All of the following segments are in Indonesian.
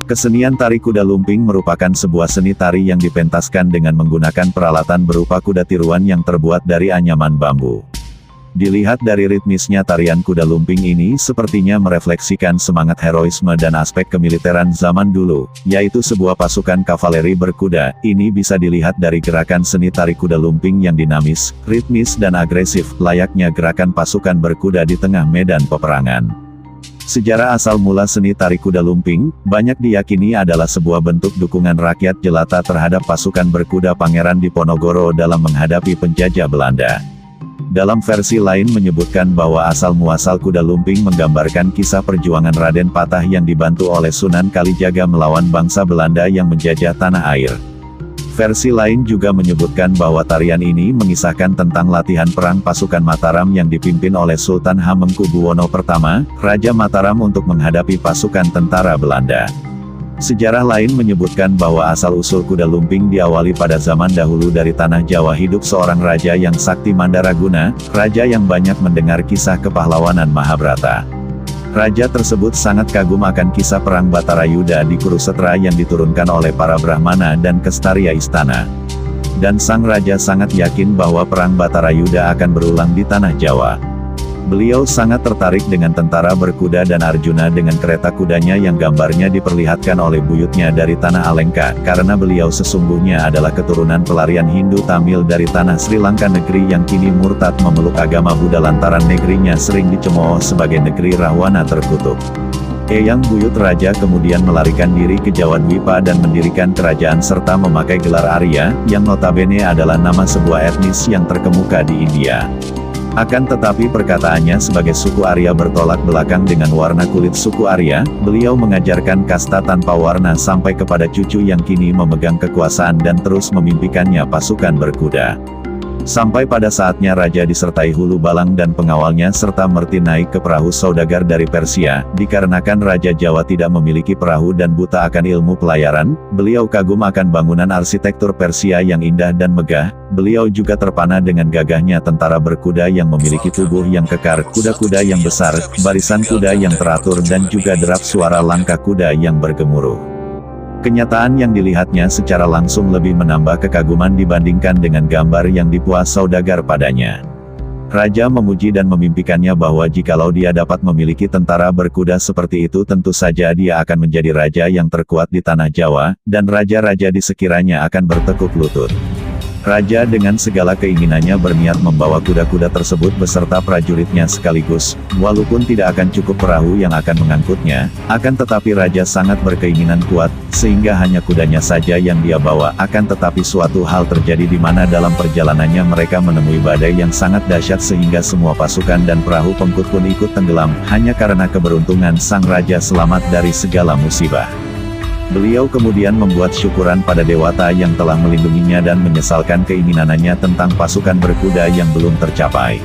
Kesenian tari kuda lumping merupakan sebuah seni tari yang dipentaskan dengan menggunakan peralatan berupa kuda tiruan yang terbuat dari anyaman bambu. Dilihat dari ritmisnya tarian kuda lumping ini sepertinya merefleksikan semangat heroisme dan aspek kemiliteran zaman dulu, yaitu sebuah pasukan kavaleri berkuda. Ini bisa dilihat dari gerakan seni tari kuda lumping yang dinamis, ritmis dan agresif, layaknya gerakan pasukan berkuda di tengah medan peperangan. Sejarah asal mula seni tari kuda lumping, banyak diyakini adalah sebuah bentuk dukungan rakyat jelata terhadap pasukan berkuda Pangeran Diponegoro dalam menghadapi penjajah Belanda. Dalam versi lain menyebutkan bahwa asal-muasal kuda lumping menggambarkan kisah perjuangan Raden Patah yang dibantu oleh Sunan Kalijaga melawan bangsa Belanda yang menjajah tanah air. Versi lain juga menyebutkan bahwa tarian ini mengisahkan tentang latihan perang pasukan Mataram yang dipimpin oleh Sultan Hamengkubuwono I, Raja Mataram untuk menghadapi pasukan tentara Belanda. Sejarah lain menyebutkan bahwa asal-usul kuda lumping diawali pada zaman dahulu dari tanah Jawa hidup seorang raja yang sakti Mandaraguna, raja yang banyak mendengar kisah kepahlawanan Mahabharata. Raja tersebut sangat kagum akan kisah perang Batarayuda di Kurusetra yang diturunkan oleh para Brahmana dan Kestaria istana. Dan sang raja sangat yakin bahwa perang Batarayuda akan berulang di tanah Jawa. Beliau sangat tertarik dengan tentara berkuda dan Arjuna dengan kereta kudanya yang gambarnya diperlihatkan oleh buyutnya dari tanah Alengka, karena beliau sesungguhnya adalah keturunan pelarian Hindu Tamil dari tanah Sri Lanka, negeri yang kini murtad memeluk agama Buddha lantaran negerinya sering dicemooh sebagai negeri Rahwana terkutuk. Eyang buyut raja kemudian melarikan diri ke Jawa Dwipa dan mendirikan kerajaan serta memakai gelar Arya, yang notabene adalah nama sebuah etnis yang terkemuka di India. Akan tetapi perkataannya sebagai suku Arya bertolak belakang dengan warna kulit suku Arya, beliau mengajarkan kasta tanpa warna sampai kepada cucu yang kini memegang kekuasaan dan terus memimpikannya pasukan berkuda. Sampai pada saatnya raja disertai hulu balang dan pengawalnya serta merti naik ke perahu saudagar dari Persia. Dikarenakan Raja Jawa tidak memiliki perahu dan buta akan ilmu pelayaran, beliau kagum akan bangunan arsitektur Persia yang indah dan megah. Beliau juga terpana dengan gagahnya tentara berkuda yang memiliki tubuh yang kekar, kuda-kuda yang besar, barisan kuda yang teratur dan juga derap suara langkah kuda yang bergemuruh. Kenyataan yang dilihatnya secara langsung lebih menambah kekaguman dibandingkan dengan gambar yang dibuat saudagar padanya. Raja memuji dan memimpikannya bahwa jikalau dia dapat memiliki tentara berkuda seperti itu tentu saja dia akan menjadi raja yang terkuat di tanah Jawa, dan raja-raja di sekiranya akan bertekuk lutut. Raja dengan segala keinginannya berniat membawa kuda-kuda tersebut beserta prajuritnya sekaligus, walaupun tidak akan cukup perahu yang akan mengangkutnya, akan tetapi Raja sangat berkeinginan kuat, sehingga hanya kudanya saja yang dia bawa. Akan tetapi suatu hal terjadi di mana dalam perjalanannya mereka menemui badai yang sangat dahsyat sehingga semua pasukan dan perahu pengikut pun ikut tenggelam, hanya karena keberuntungan sang Raja selamat dari segala musibah. Beliau kemudian membuat syukuran pada Dewata yang telah melindunginya dan menyesalkan keinginannya tentang pasukan berkuda yang belum tercapai.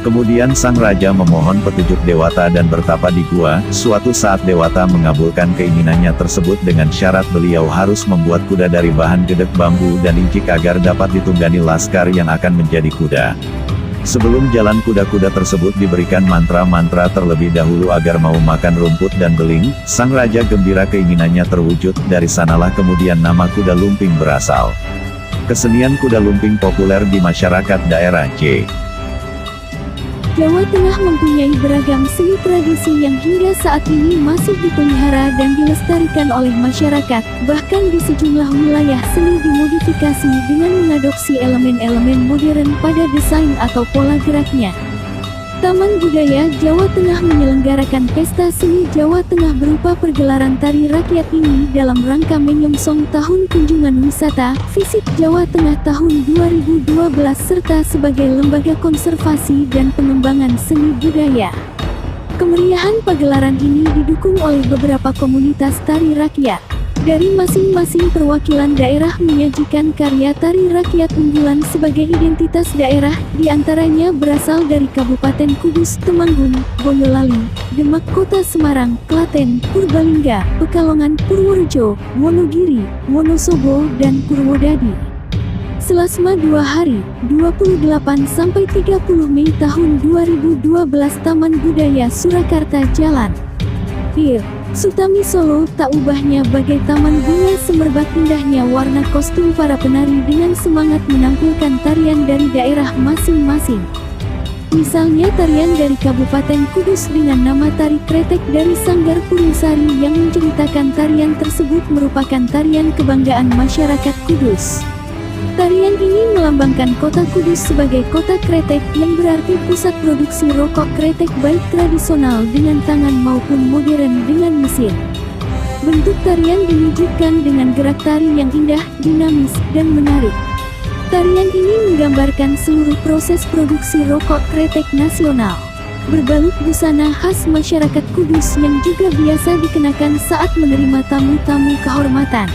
Kemudian sang raja memohon petunjuk Dewata dan bertapa di gua. Suatu saat Dewata mengabulkan keinginannya tersebut dengan syarat beliau harus membuat kuda dari bahan gedek bambu dan injik agar dapat ditunggani laskar yang akan menjadi kuda. Sebelum jalan kuda-kuda tersebut diberikan mantra-mantra terlebih dahulu agar mau makan rumput dan beling. Sang raja gembira keinginannya terwujud. Dari sanalah kemudian nama kuda lumping berasal. Kesenian kuda lumping populer di masyarakat daerah Jawa Tengah mempunyai beragam seni tradisi yang hingga saat ini masih dipelihara dan dilestarikan oleh masyarakat. Bahkan di sejumlah wilayah seni dimodifikasi dengan mengadopsi elemen-elemen modern pada desain atau pola geraknya. Taman Budaya Jawa Tengah menyelenggarakan pesta seni Jawa Tengah berupa pergelaran tari rakyat ini dalam rangka menyongsong Tahun Kunjungan Wisata Visit Jawa Tengah tahun 2012 serta sebagai lembaga konservasi dan pengembangan seni budaya. Kemeriahan pagelaran ini didukung oleh beberapa komunitas tari rakyat. Dari masing-masing perwakilan daerah menyajikan karya tari rakyat unggulan sebagai identitas daerah, diantaranya berasal dari Kabupaten Kudus, Temanggung, Boyolali, Demak, Kota Semarang, Klaten, Purbalingga, Pekalongan, Purworejo, Wonogiri, Wonosobo, dan Purwodadi. Selama 2 hari, 28–30 Mei tahun 2012 Taman Budaya Surakarta Jalan Sutami Solo tak ubahnya bagai taman bunga semerbak indahnya warna kostum para penari dengan semangat menampilkan tarian dari daerah masing-masing. Misalnya tarian dari Kabupaten Kudus dengan nama tari kretek dari Sanggar Purwosari yang menceritakan tarian tersebut merupakan tarian kebanggaan masyarakat Kudus. Tarian ini melambangkan kota Kudus sebagai kota kretek yang berarti pusat produksi rokok kretek baik tradisional dengan tangan maupun modern dengan mesin. Bentuk tarian diwujudkan dengan gerak tari yang indah, dinamis, dan menarik. Tarian ini menggambarkan seluruh proses produksi rokok kretek nasional. Berbalut busana khas masyarakat Kudus yang juga biasa dikenakan saat menerima tamu-tamu kehormatan.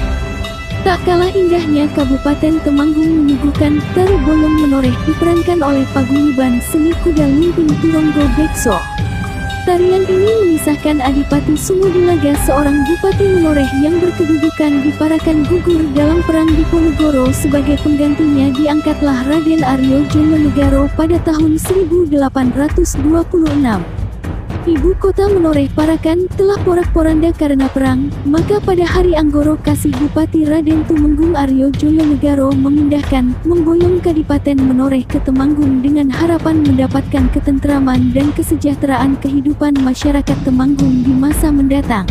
Tak kalah indahnya Kabupaten Temanggung menyuguhkan tari boyong menoreh diperankan oleh paguyuban seni kuda lumping Turonggo Bekso. Tarian ini mengisahkan Adipati Sumodilaga seorang bupati menoreh yang berkedudukan di Parakan gugur dalam perang Diponegoro. Sebagai penggantinya diangkatlah Raden Aryo Jongonegoro pada tahun 1826. Ibu kota menoreh Parakan telah porak-poranda karena perang, maka pada hari Anggoro Kasih Bupati Raden Tumenggung Aryo Jongonegoro memindahkan, memboyong Kadipaten Menoreh ke Temanggung dengan harapan mendapatkan ketentraman dan kesejahteraan kehidupan masyarakat Temanggung di masa mendatang.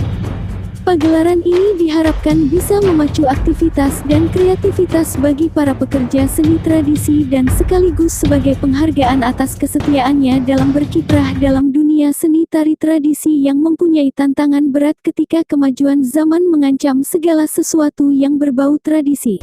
Pagelaran ini diharapkan bisa memacu aktivitas dan kreativitas bagi para pekerja seni tradisi dan sekaligus sebagai penghargaan atas kesetiaannya dalam berkiprah dalam dunia seni tari tradisi yang mempunyai tantangan berat ketika kemajuan zaman mengancam segala sesuatu yang berbau tradisi.